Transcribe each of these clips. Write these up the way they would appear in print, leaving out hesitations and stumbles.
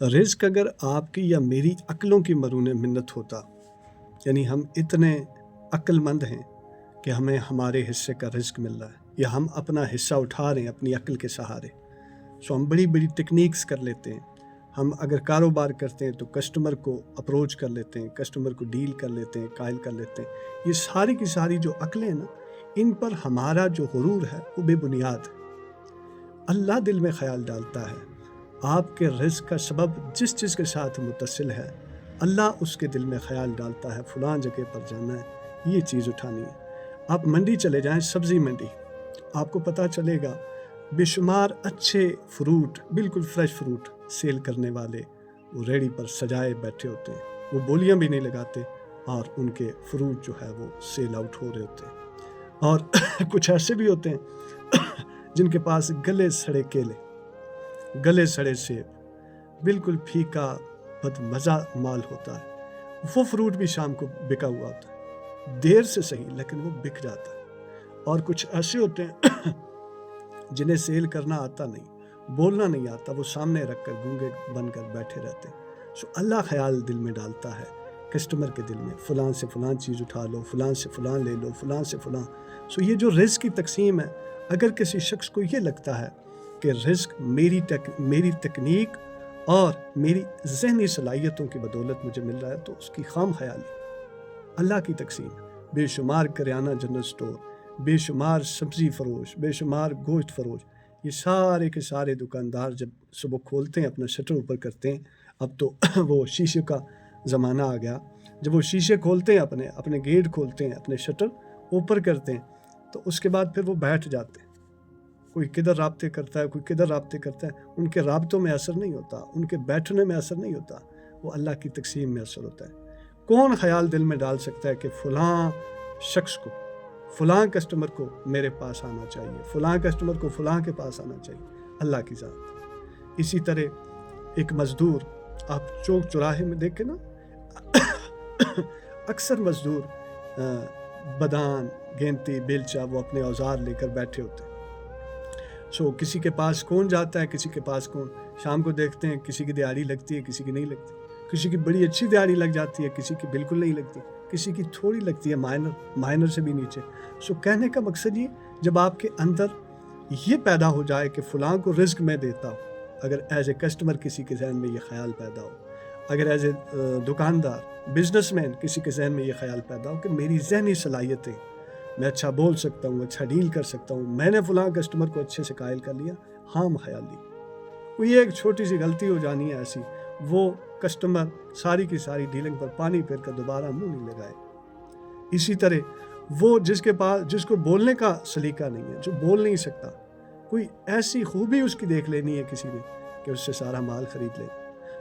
رزق اگر آپ کی یا میری عقلوں کی مرہون منت ہوتا، یعنی ہم اتنے عقل مند ہیں کہ ہمیں ہمارے حصے کا رزق مل رہا ہے یا ہم اپنا حصہ اٹھا رہے ہیں اپنی عقل کے سہارے، سو ہم بڑی بڑی ٹیکنیکس کر لیتے ہیں. ہم اگر کاروبار کرتے ہیں تو کسٹمر کو اپروچ کر لیتے ہیں، کسٹمر کو ڈیل کر لیتے ہیں، قائل کر لیتے ہیں. یہ ساری کی ساری جو عقلیں ہیں نا، ان پر ہمارا جو غرور ہے وہ بے بنیاد ہے. اللہ دل میں خیال ڈالتا ہے، آپ کے رزق کا سبب جس چیز کے ساتھ متصل ہے، اللہ اس کے دل میں خیال ڈالتا ہے فلاں جگہ پر جانا ہے، یہ چیز اٹھانی ہے. آپ منڈی چلے جائیں، سبزی منڈی، آپ کو پتہ چلے گا بے شمار اچھے فروٹ، بالکل فریش فروٹ سیل کرنے والے وہ ریڑی پر سجائے بیٹھے ہوتے ہیں. وہ بولیاں بھی نہیں لگاتے اور ان کے فروٹ جو ہے وہ سیل آؤٹ ہو رہے ہوتے ہیں. اور کچھ ایسے بھی ہوتے ہیں جن کے پاس گلے سڑے کیلے، گلے سڑے سیب، بالکل پھیکا بد مزہ مال ہوتا ہے. وہ فروٹ بھی شام کو بکا ہوا ہوتا ہے، دیر سے صحیح لیکن وہ بک جاتا ہے. اور کچھ ایسے ہوتے ہیں جنہیں سیل کرنا آتا نہیں، بولنا نہیں آتا، وہ سامنے رکھ کر گونگے بن کر بیٹھے رہتے ہیں. سو اللہ خیال دل میں ڈالتا ہے کسٹمر کے دل میں، فلاں سے فلاں چیز اٹھا لو، فلاں سے فلاں لے لو، فلاں سے فلاں. سو یہ جو رزق کی تقسیم ہے، اگر کسی شخص کو یہ لگتا ہے کہ رزق میری تکنیک اور میری ذہنی صلاحیتوں کی بدولت مجھے مل رہا ہے، تو اس کی خام خیالی. اللہ کی تقسیم، بے شمار کریانہ جنرل سٹور، بے شمار سبزی فروش، بے شمار گوشت فروش، یہ سارے کے سارے دکاندار جب صبح کھولتے ہیں، اپنا شٹر اوپر کرتے ہیں. اب تو وہ شیشے کا زمانہ آ گیا، جب وہ شیشے کھولتے ہیں، اپنے گیٹ کھولتے ہیں، اپنے شٹر اوپر کرتے ہیں، تو اس کے بعد پھر وہ بیٹھ جاتے ہیں. کوئی کدھر رابطے کرتا ہے، کوئی کدھر رابطے کرتا ہے. ان کے رابطوں میں اثر نہیں ہوتا، ان کے بیٹھنے میں اثر نہیں ہوتا، وہ اللہ کی تقسیم میں اثر ہوتا ہے. کون خیال دل میں ڈال سکتا ہے کہ فلاں شخص کو، فلاں کسٹمر کو میرے پاس آنا چاہیے، فلاں کسٹمر کو فلاں کے پاس آنا چاہیے؟ اللہ کی ذات. اسی طرح ایک مزدور، آپ چوک چوراہے میں دیکھیں نا، اکثر مزدور بدان، گینتی، بیلچا، وہ اپنے اوزار لے کر بیٹھے ہوتے ہیں. سو کسی کے پاس کون جاتا ہے، کسی کے پاس کون. شام کو دیکھتے ہیں کسی کی دیہڑی لگتی ہے، کسی کی نہیں لگتی، کسی کی بڑی اچھی دیہڑی لگ جاتی ہے، کسی کی بالکل نہیں لگتی، کسی کی تھوڑی لگتی ہے، مائنر سے بھی نیچے. سو کہنے کا مقصد یہ، جب آپ کے اندر یہ پیدا ہو جائے کہ فلاں کو رزق میں دیتا ہوں، اگر ایز اے کسٹمر کسی کے ذہن میں یہ خیال پیدا ہو، اگر ایز اے دکاندار، بزنس مین کسی کے ذہن میں یہ خیال پیدا ہو کہ میری ذہنی صلاحیتیں، میں اچھا بول سکتا ہوں، اچھا ڈیل کر سکتا ہوں، میں نے فلاں کسٹمر کو اچھے سے قائل کر لیا، خام خیالی. کوئی ایک چھوٹی سی غلطی ہو جانی ہے ایسی، وہ کسٹمر ساری کی ساری ڈیلنگ پر پانی پھیر کر دوبارہ منہ نہیں لگائے. اسی طرح وہ جس کو بولنے کا سلیقہ نہیں ہے، جو بول نہیں سکتا، کوئی ایسی خوبی اس کی دیکھ لینی ہے کسی نے کہ اس سے سارا مال خرید لے.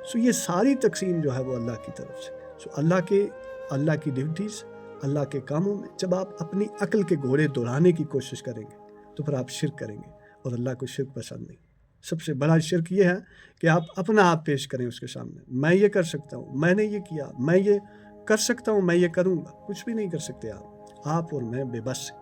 سو یہ ساری تقسیم جو ہے وہ اللہ کی طرف سے. سو اللہ کی ڈیوٹیز، اللہ کے کاموں میں جب آپ اپنی عقل کے گھوڑے دوڑانے کی کوشش کریں گے تو پھر آپ شرک کریں گے، اور اللہ کو شرک پسند نہیں. سب سے بڑا شرک یہ ہے کہ آپ اپنا آپ پیش کریں اس کے سامنے، میں یہ کر سکتا ہوں، میں نے یہ کیا، میں یہ کر سکتا ہوں، میں یہ کروں گا. کچھ بھی نہیں کر سکتے آپ اور میں بے بس ہیں.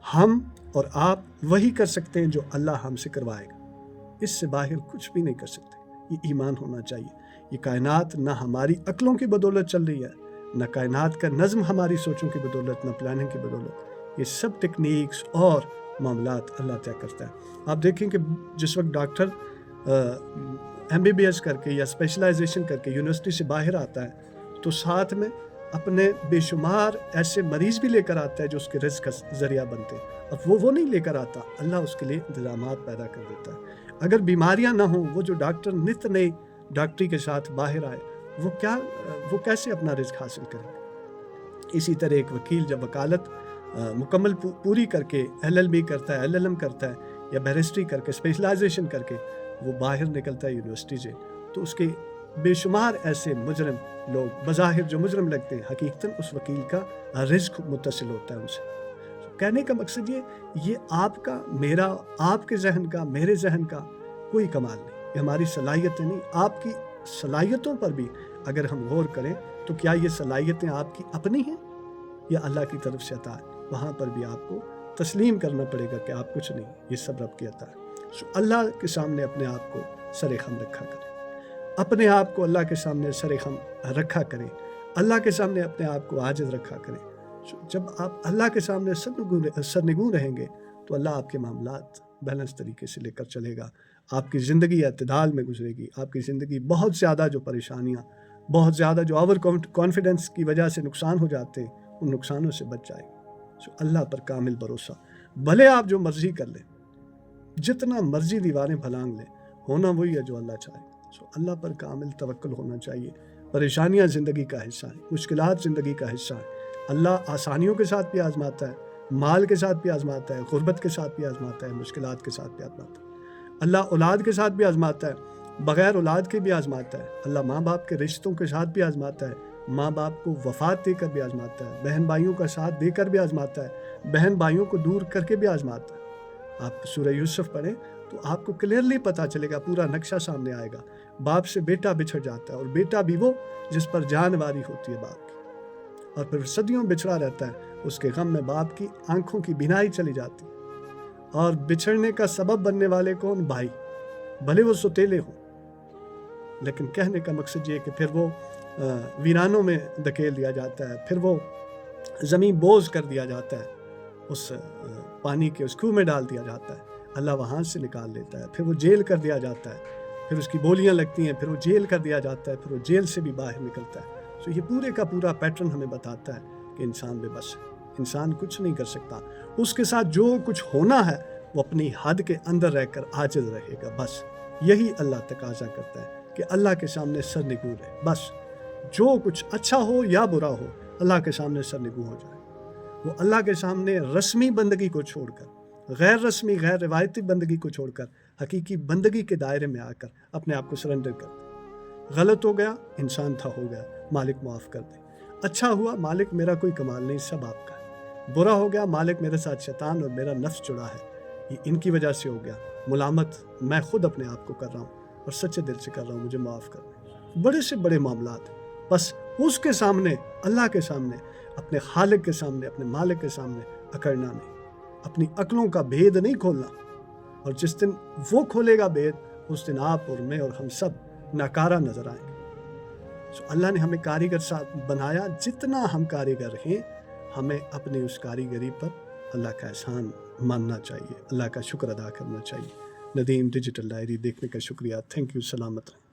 ہم اور آپ وہی کر سکتے ہیں جو اللہ ہم سے کروائے گا، اس سے باہر کچھ بھی نہیں کر سکتے. یہ ایمان ہونا چاہیے. یہ کائنات نہ ہماری عقلوں کی بدولت چل رہی ہے، نہ کائنات کا نظم ہماری سوچوں کی بدولت، نہ پلاننگ کی بدولت. یہ سب ٹیکنیکس اور معاملات اللہ طے کرتا ہے. آپ دیکھیں کہ جس وقت ڈاکٹر MBBS کر کے یا اسپیشلائزیشن کر کے یونیورسٹی سے باہر آتا ہے، تو ساتھ میں اپنے بے شمار ایسے مریض بھی لے کر آتا ہے جو اس کے رزق کا ذریعہ بنتے ہیں. اب وہ نہیں لے کر آتا، اللہ اس کے لیے انتظامات پیدا کر دیتا ہے. اگر بیماریاں نہ ہوں، وہ جو ڈاکٹر نت نئی ڈاکٹری کے ساتھ باہر آئے، وہ کیسے اپنا رزق حاصل کریں گے؟ اسی طرح ایک وکیل جب وکالت مکمل پوری کر کے LLB کرتا ہے، LLM کرتا ہے، یا بیرسٹری کر کے، اسپیشلائزیشن کر کے وہ باہر نکلتا ہے یونیورسٹی سے، تو اس کے بے شمار ایسے مجرم لوگ بظاہر جو مجرم لگتے ہیں، حقیقتاً اس وکیل کا رزق متصل ہوتا ہے ان سے. کہنے کا مقصد یہ آپ کا، میرا، آپ کے ذہن کا، میرے ذہن کا کوئی کمال نہیں. یہ ہماری صلاحیتیں نہیں. آپ کی صلاحیتوں پر بھی اگر ہم غور کریں تو کیا یہ صلاحیتیں آپ کی اپنی ہیں یا اللہ کی طرف سے عطا ہے؟ وہاں پر بھی آپ کو تسلیم کرنا پڑے گا کہ آپ کچھ نہیں، یہ سب رب کی عطا ہے. سو اللہ کے سامنے اپنے آپ کو سر خم رکھا کریں. اپنے آپ کو اللہ کے سامنے سرخم رکھا کریں، اللہ کے سامنے اپنے آپ کو عاجز رکھا کریں. جب آپ اللہ کے سامنے سرنگوں رہیں گے تو اللہ آپ کے معاملات بیلنس طریقے سے لے کر چلے گا. آپ کی زندگی اعتدال میں گزرے گی. آپ کی زندگی بہت زیادہ جو پریشانیاں، بہت زیادہ جو اوور کانفیڈنس کی وجہ سے نقصان ہو جاتے ہیں، ان نقصانوں سے بچ جائے گی. اللہ پر کامل بھروسہ. بھلے آپ جو مرضی کر لیں، جتنا مرضی دیواریں پھلانگ لیں، ہونا وہی ہے جو اللہ چاہے. اللہ پر کامل توکل ہونا چاہیے. پریشانیاں زندگی کا حصہ ہیں، مشکلات زندگی کا حصہ ہیں. اللہ آسانیوں کے ساتھ بھی آزماتا ہے، مال کے ساتھ بھی آزماتا ہے، غربت کے ساتھ بھی آزماتا ہے، مشکلات کے ساتھ بھی آزماتا ہے. اللہ اولاد کے ساتھ بھی آزماتا ہے، بغیر اولاد کے بھی آزماتا ہے. اللہ ماں باپ کے رشتوں کے ساتھ بھی آزماتا ہے، ماں باپ کو وفات دے کر بھی آزماتا ہے، بہن بھائیوں کا ساتھ دے کر بھی آزماتا ہے، بہن بھائیوں کو دور کر کے بھی آزماتا ہے. آپ سورہ یوسف پڑھیں تو آپ کو کلیئرلی پتہ چلے گا، پورا نقشہ سامنے آئے گا. باپ سے بیٹا بچھڑ جاتا ہے، اور بیٹا بھی وہ جس پر جان واری ہوتی ہے باپ کی، اور پھر صدیوں بچھڑا رہتا ہے. اس کے غم میں باپ کی آنکھوں کی بینائی چلی جاتی. اور بچھڑنے کا سبب بننے والے کون؟ بھائی، بھلے وہ سوتیلے ہوں. لیکن کہنے کا مقصد یہ کہ پھر وہ ویرانوں میں دھکیل دیا جاتا ہے، پھر وہ زمین بوز کر دیا جاتا ہے، اس پانی کے اس کنویں میں ڈال دیا جاتا ہے. اللہ وہاں سے نکال لیتا ہے. پھر وہ جیل کر دیا جاتا ہے، پھر اس کی بولیاں لگتی ہیں، پھر وہ جیل کر دیا جاتا ہے، پھر وہ جیل سے بھی باہر نکلتا ہے. تو یہ پورے کا پورا پیٹرن ہمیں بتاتا ہے کہ انسان بے بس ہے، انسان کچھ نہیں کر سکتا. اس کے ساتھ جو کچھ ہونا ہے وہ اپنی حد کے اندر رہ کر عاجز رہے گا. بس یہی اللہ تقاضا کرتا ہے کہ اللہ کے سامنے سرنگوں رہے. بس جو کچھ اچھا ہو یا برا ہو، اللہ کے سامنے سرنگوں ہو جائے. وہ اللہ کے سامنے رسمی بندگی کو چھوڑ کر، غیر رسمی غیر روایتی بندگی کو چھوڑ کر حقیقی بندگی کے دائرے میں آ کر اپنے آپ کو سرنڈر کر دے. غلط ہو گیا، انسان تھا، ہو گیا، مالک معاف کر دے. اچھا ہوا، مالک میرا کوئی کمال نہیں، سب آپ کا ہے. برا ہو گیا، مالک میرے ساتھ شیطان اور میرا نفس جڑا ہے، یہ ان کی وجہ سے ہو گیا. ملامت میں خود اپنے آپ کو کر رہا ہوں اور سچے دل سے کر رہا ہوں، مجھے معاف کر دیں. بڑے سے بڑے معاملات ہیں. بس اس کے سامنے، اللہ کے سامنے، اپنے خالق کے سامنے، اپنے مالک کے سامنے اکڑنا نہیں، اپنی عقلوں کا بھید نہیں کھولنا. اور جس دن وہ کھولے گا بھید، اس دن آپ اور میں اور ہم سب ناکارہ نظر آئیں گے. اللہ نے ہمیں کاریگر ساتھ بنایا. جتنا ہم کاریگر ہیں، ہمیں اپنی اس کاریگری پر اللہ کا احسان ماننا چاہیے، اللہ کا شکر ادا کرنا چاہیے. ندیم ڈیجیٹل ڈائری دیکھنے کا شکریہ. Thank you. سلامت رہیں.